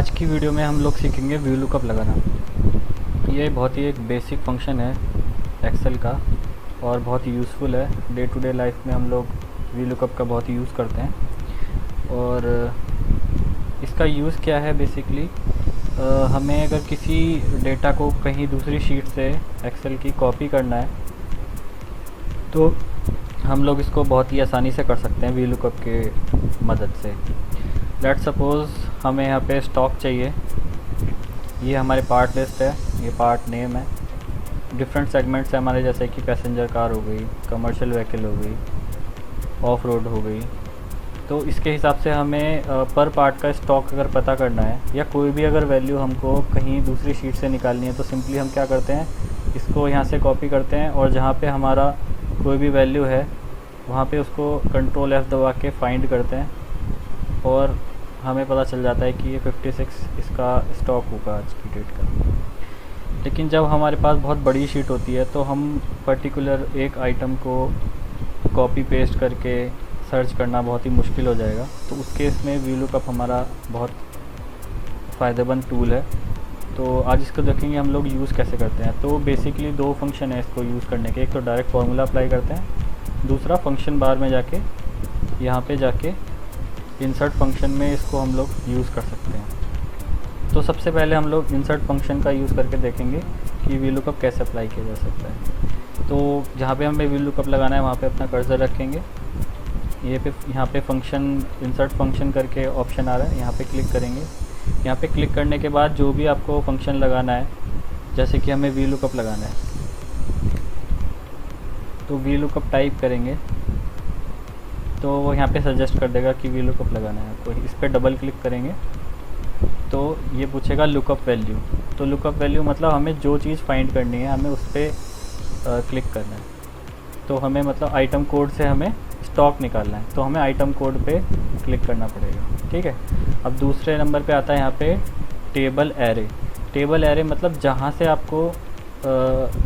आज की वीडियो में हम लोग सीखेंगे व्यू लुकअप लगाना। ये बहुत ही एक बेसिक फंक्शन है एक्सेल का और बहुत ही यूज़फुल है। डे टू डे लाइफ में हम लोग व्यू लुकअप का बहुत ही यूज़ करते हैं। और इसका यूज़ क्या है बेसिकली, हमें अगर किसी डेटा को कहीं दूसरी शीट से एक्सेल की कॉपी करना है तो हम लोग इसको बहुत ही आसानी से कर सकते हैं व्यू लुकअप के मदद से। लेट सपोज़ हमें यहाँ पे स्टॉक चाहिए। ये हमारे पार्ट लिस्ट है, ये पार्ट नेम है। डिफरेंट सेगमेंट्स है हमारे, जैसे कि पैसेंजर कार हो गई, कमर्शियल व्हीकल हो गई, ऑफ रोड हो गई। तो इसके हिसाब से हमें पर पार्ट का स्टॉक अगर पता करना है या कोई भी अगर वैल्यू हमको कहीं दूसरी शीट से निकालनी है तो सिंपली हम क्या करते हैं, इसको यहाँ से कॉपी करते हैं और जहाँ पे हमारा कोई भी वैल्यू है वहाँ पे उसको कंट्रोल F दबा के फाइंड करते हैं और हमें पता चल जाता है कि ये 56 इसका स्टॉक होगा आज की डेट का। लेकिन जब हमारे पास बहुत बड़ी शीट होती है तो हम पर्टिकुलर एक आइटम को कॉपी पेस्ट करके सर्च करना बहुत ही मुश्किल हो जाएगा। तो उस केस में व्यू लुकअप हमारा बहुत फ़ायदेमंद टूल है। तो आज इसको देखेंगे हम लोग यूज़ कैसे करते हैं। तो बेसिकली दो फंक्शन है इसको यूज़ करने के। एक तो डायरेक्ट फार्मूला अप्लाई करते हैं, दूसरा फंक्शन बार में जाके यहाँ पे जाके इंसर्ट फंक्शन में इसको हम लोग यूज़ कर सकते हैं। तो सबसे पहले हम लोग इंसर्ट फंक्शन का यूज़ करके देखेंगे कि व्यू लुकअप कैसे अप्लाई किया जा सकता है। तो जहाँ पे हमें व्यू लुकअप लगाना है वहाँ पे अपना कर्सर रखेंगे। यहाँ पे फंक्शन इंसर्ट फंक्शन करके ऑप्शन आ रहा है, यहाँ पे क्लिक करेंगे। यहाँ पे क्लिक करने के बाद जो भी आपको फंक्शन लगाना है, जैसे कि हमें व्यू लुकअप लगाना है तो व्यू लुकअप टाइप करेंगे तो वो यहाँ पे सजेस्ट कर देगा कि व्यू लुकअप लगाना है आपको। इस पर डबल क्लिक करेंगे तो ये पूछेगा लुकअप वैल्यू। तो लुकअप वैल्यू मतलब हमें जो चीज़ फाइंड करनी है हमें उस पर क्लिक करना है। तो हमें मतलब आइटम कोड से हमें स्टॉक निकालना है तो हमें आइटम कोड पे क्लिक करना पड़ेगा, ठीक है। अब दूसरे नंबर पे आता है यहाँ पे टेबल एरे। टेबल एरे मतलब जहाँ से आपको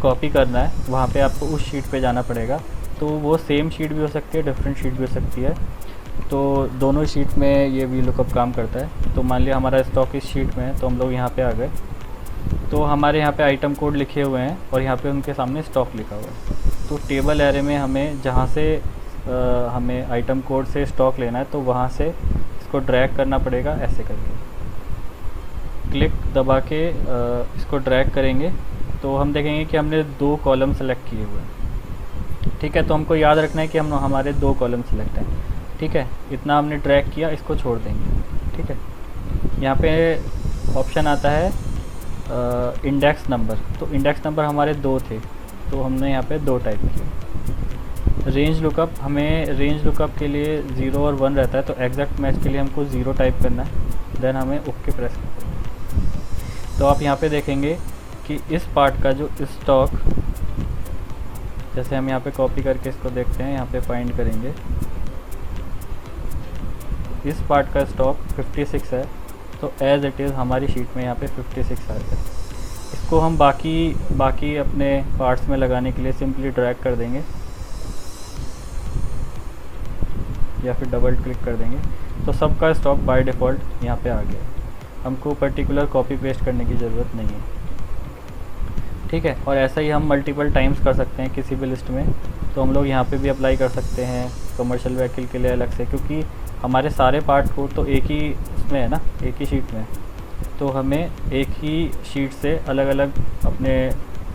कॉपी करना है वहाँ पे आपको उस शीट पे जाना पड़ेगा। तो वो सेम शीट भी हो सकती है, डिफरेंट शीट भी हो सकती है। तो दोनों शीट में ये व्यू लुकअप काम करता है। तो मान लिया हमारा स्टॉक इस शीट में है तो हम लोग यहाँ पे आ गए तो हमारे यहाँ पे आइटम कोड लिखे हुए हैं और यहाँ पे उनके सामने स्टॉक लिखा हुआ है। तो टेबल एरे में हमें जहाँ से हमें आइटम कोड से स्टॉक लेना है तो वहाँ से इसको ड्रैग करना पड़ेगा। ऐसे करके क्लिक दबा के इसको ड्रैग करेंगे तो हम देखेंगे कि हमने 2 कॉलम सेलेक्ट किए हुए हैं, ठीक है। तो हमको याद रखना है कि हम हमारे 2 कॉलम सेलेक्ट हैं, ठीक है। इतना हमने ड्रैग किया, इसको छोड़ देंगे, ठीक है। यहाँ पे ऑप्शन आता है इंडेक्स नंबर। तो इंडेक्स नंबर हमारे 2 थे तो हमने यहाँ पे 2 टाइप किए। रेंज लुकअप, हमें रेंज लुकअप के लिए 0 और 1 रहता है तो एग्जैक्ट मैच के लिए हमको 0 टाइप करना है, देन हमें ओके प्रेस करना है। तो आप यहाँ पे देखेंगे कि इस पार्ट का जो स्टॉक, जैसे हम यहाँ पे कॉपी करके इसको देखते हैं, यहाँ पे फाइंड करेंगे, इस पार्ट का स्टॉक 56 है तो एज इट इज़ हमारी शीट में यहाँ पे 56 आ गया। इसको हम बाकी अपने पार्ट्स में लगाने के लिए सिंपली ड्रैग कर देंगे या फिर डबल क्लिक कर देंगे तो सबका स्टॉक बाय डिफ़ॉल्ट यहाँ पे आ गया। हमको पर्टिकुलर कॉपी पेस्ट करने की ज़रूरत नहीं है, ठीक है। और ऐसा ही हम मल्टीपल टाइम्स कर सकते हैं किसी भी लिस्ट में। तो हम लोग यहाँ पे भी अप्लाई कर सकते हैं कमर्शियल व्हीकल के लिए अलग से, क्योंकि हमारे सारे पार्ट को तो एक ही उसमें है ना, एक ही शीट में। तो हमें एक ही शीट से अलग अलग अपने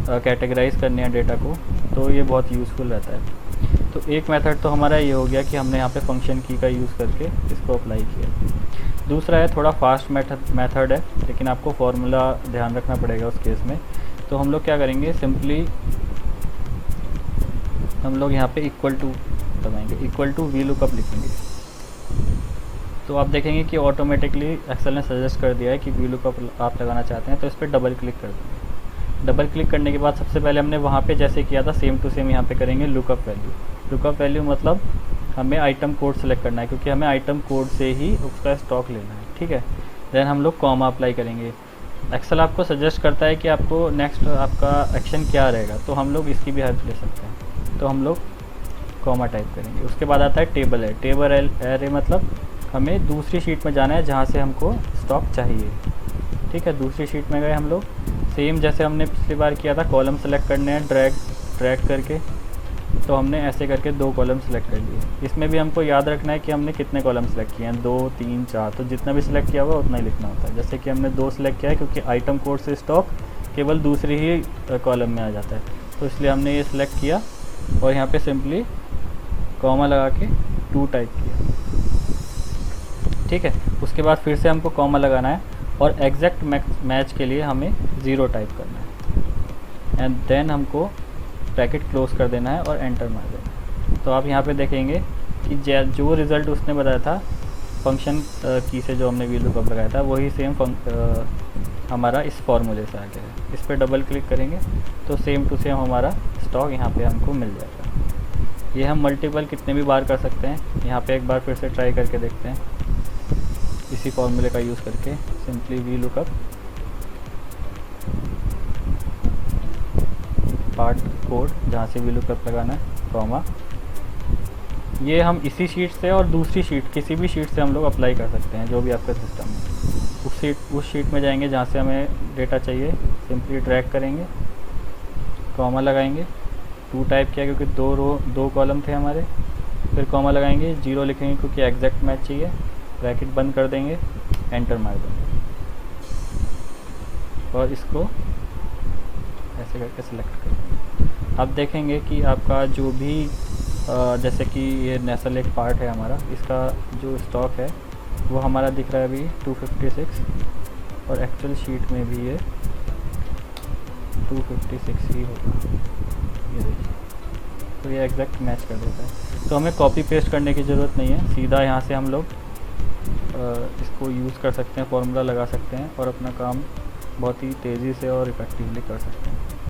कैटेगराइज करने हैं डेटा को, तो ये बहुत यूज़फुल रहता है। तो एक मेथड तो हमारा ये हो गया कि हमने यहाँ पे फंक्शन की का यूज़ करके इसको अप्लाई किया। दूसरा है थोड़ा फास्ट मेथड है, लेकिन आपको फार्मूला ध्यान रखना पड़ेगा उस केस में। तो हम लोग क्या करेंगे, सिंपली हम लोग यहाँ पे इक्वल टू दबाएंगे, इक्वल टू व्यू लुकअप लिखेंगे। तो आप देखेंगे कि ऑटोमेटिकली एक्सेल ने सजेस्ट कर दिया है कि व्यू लुकअप आप लगाना चाहते हैं। तो इस पर डबल क्लिक कर देंगे। डबल क्लिक करने के बाद सबसे पहले हमने वहाँ पे जैसे किया था सेम टू सेम यहाँ पे करेंगे लुकअप वैल्यू। लुकअप वैल्यू मतलब हमें आइटम कोड सेलेक्ट करना है, क्योंकि हमें आइटम कोड से ही उसका स्टॉक लेना है, ठीक है। देन हम लोग कॉमा अप्लाई करेंगे। एक्सेल आपको सजेस्ट करता है कि आपको नेक्स्ट आपका एक्शन क्या रहेगा, तो हम लोग इसकी भी हेल्प ले सकते हैं। तो हम लोग कॉमा टाइप करेंगे। उसके बाद आता है टेबल है। टेबल एरे मतलब हमें दूसरी शीट में जाना है जहाँ से हमको स्टॉक चाहिए। ठीक है, दूसरी शीट में गए हम लोग, सेम जैसे हमने पिछली बार किया था, कॉलम सेलेक्ट करने हैं ड्रैग करके, तो हमने ऐसे करके 2 कॉलम सेलेक्ट कर लिए। इसमें भी हमको याद रखना है कि हमने कितने कॉलम सेलेक्ट किए हैं, 2 3 4, तो जितना भी सिलेक्ट किया हुआ उतना ही लिखना होता है। जैसे कि हमने 2 सेलेक्ट किया है क्योंकि आइटम कोड से स्टॉक केवल दूसरी ही कॉलम में आ जाता है, तो इसलिए हमने ये सिलेक्ट किया और यहाँ पे सिंपली कॉमा लगा के 2 टाइप किया। ठीक है, उसके बाद फिर से हमको कॉमा लगाना है और एग्जैक्ट मैच के लिए हमें 0 टाइप करना है एंड देन हमको ब्रैकेट क्लोज कर देना है और एंटर मार देना है। तो आप यहाँ पे देखेंगे कि जो रिज़ल्ट उसने बताया था फंक्शन की से, जो हमने VLOOKUP लगाया था, वही सेम हमारा इस फॉर्मूले से आ गया है। इस पर डबल क्लिक करेंगे तो सेम टू सेम हमारा स्टॉक यहाँ पे हमको मिल जाएगा। ये हम मल्टीपल कितने भी बार कर सकते हैं। यहाँ पे एक बार फिर से ट्राई करके देखते हैं इसी फॉर्मूले का यूज़ करके, सिंपली VLOOKUP पार्ट कोड जहाँ से VLOOKUP लगाना है, कॉमा। ये हम इसी शीट से और दूसरी शीट, किसी भी शीट से हम लोग अप्लाई कर सकते हैं, जो भी आपका सिस्टम है। उस शीट में जाएंगे जहाँ से हमें डेटा चाहिए, सिंपली ड्रैग करेंगे, कॉमा लगाएंगे, 2 टाइप किया क्योंकि 2 कॉलम थे हमारे, फिर कॉमा लगाएंगे, 0 लिखेंगे क्योंकि एग्जैक्ट मैच चाहिए, ब्रैकेट बंद कर देंगे, एंटर मार देंगे और इसको ऐसे करके सिलेक्ट कर देंगे। आप देखेंगे कि आपका जो भी जैसे कि ये नेसल एक पार्ट है हमारा, इसका जो स्टॉक है वो हमारा दिख रहा है अभी 256 और एक्चुअल शीट में भी ये 256 ही होगा, ये देखिए। तो ये एग्जैक्ट मैच कर देता है। तो हमें कॉपी पेस्ट करने की ज़रूरत नहीं है, सीधा यहाँ से हम लोग इसको यूज़ कर सकते हैं, फॉर्मूला लगा सकते हैं और अपना काम बहुत ही तेज़ी से और इफेक्टिवली कर सकते हैं।